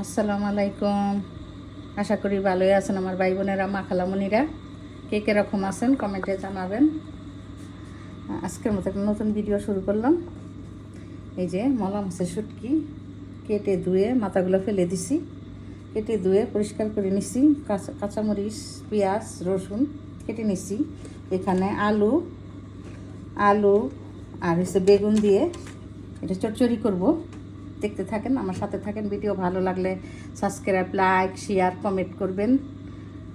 আসসালামু আলাইকুম। আশা করি ভালোই আছেন আমার ভাই বোনেরা, মা খালামণিরা। কে কীরকম আছেন কমেন্টে জানাবেন। আজকের মতো একটা নতুন ভিডিও শুরু করলাম। এই যে মলা মাছের শুটকি কেটে ধুয়ে মাথাগুলো ফেলে দিছি, কেটে ধুয়ে পরিষ্কার করে নিছি। কাঁচামরিচ, পেঁয়াজ, রসুন কেটে নিছি। এখানে আলু আলু আর হচ্ছে বেগুন দিয়ে এটা চচ্চড়ি করব। দেখতে থাকেন, আমার সাথে থাকেন। ভিডিও ভালো লাগলে সাবস্ক্রাইব, লাইক, শেয়ার, কমেন্ট করবেন,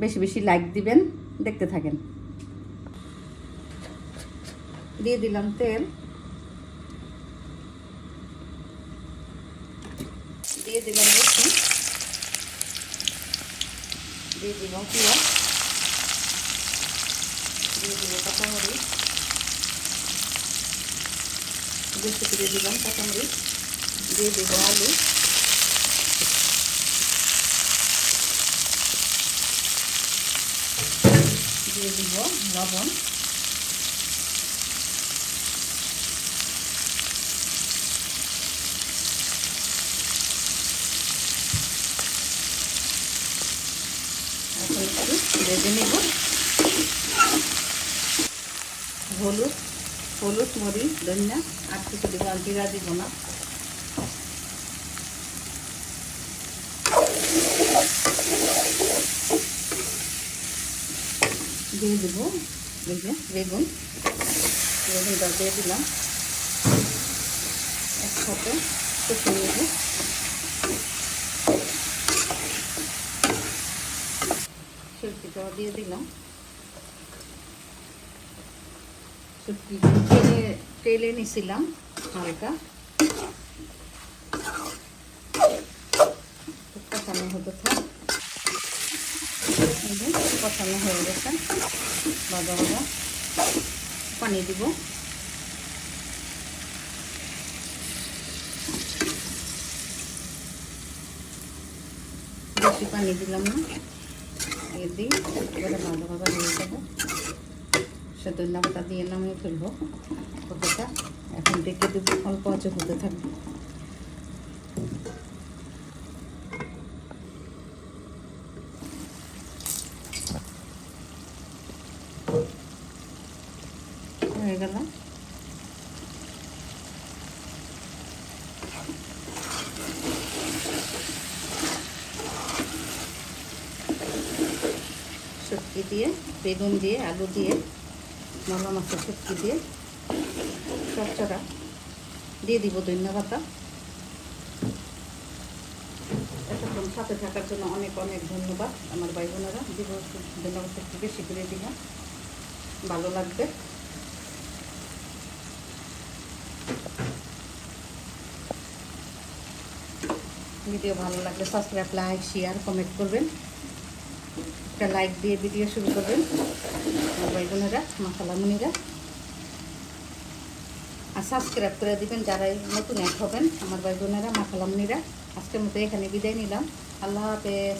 বেশি বেশি লাইক দিবেন। দেখতে থাকেন। দিয়ে দিলাম তেল, দিয়ে দিলাম রসুন, দিয়ে দিলাম পেঁয়াজ, দিয়ে দিব কাঁচামরিচ, বেশি করে দিলাম কাঁচামরিচ, দিয়ে দেবো আলু, দিয়ে দিব লবণ, এখন একটু ভেজে নেব। হলুদ, মরিচ, ধনিয়া আর কিছু দেবো, আর জিরা দিব না। দিয়ে দেবো এই যে বেগুনটা দিয়ে দিলাম, একসাথে কষে নেব। সবজিটাও দিয়ে দিলাম। সবজি তেলে নিছিলাম হালকা, কষানো হতে থাক। কষানো হয়ে গেছে, ভাজা পানি দিব। বেশি পানি দিলাম না, দিয়ে দিই। এবারে ভাজা হয়ে যাবো। সে ধনিয়া পাতা দিয়ে নামিয়ে ফেলবো কতটা। এখন ডেকে দেবো, অল্প আঁচে হতে থাকবে। হয়ে গেল। শুটকি দিয়ে, বেগুন দিয়ে, আলু দিয়ে, মলা মাছের শুটকি দিয়ে চচ্চড়া দিয়ে দিব ধনিয়া পাতা। এতক্ষণ সাথে থাকার জন্য অনেক অনেক ধন্যবাদ আমার ভাই বোনেরা। দিব ধন্যবাদ, একটু বেশি করে দিলাম, ভালো লাগবে। ভিডিও ভালো লাগলে সাবস্ক্রাইব, লাইক, শেয়ার, কমেন্ট করবেন। একটা লাইক দিয়ে ভিডিও শুরু করবেন আমার ভাই বোনেরা, মা খালামণিরা। আর সাবস্ক্রাইব করে দিবেন যারাই নতুন এক হবেন আমার ভাই বোনেরা, মা খালামণিরা। আজকের মতো এখানে বিদায় নিলাম। আল্লাহ হাফেজ।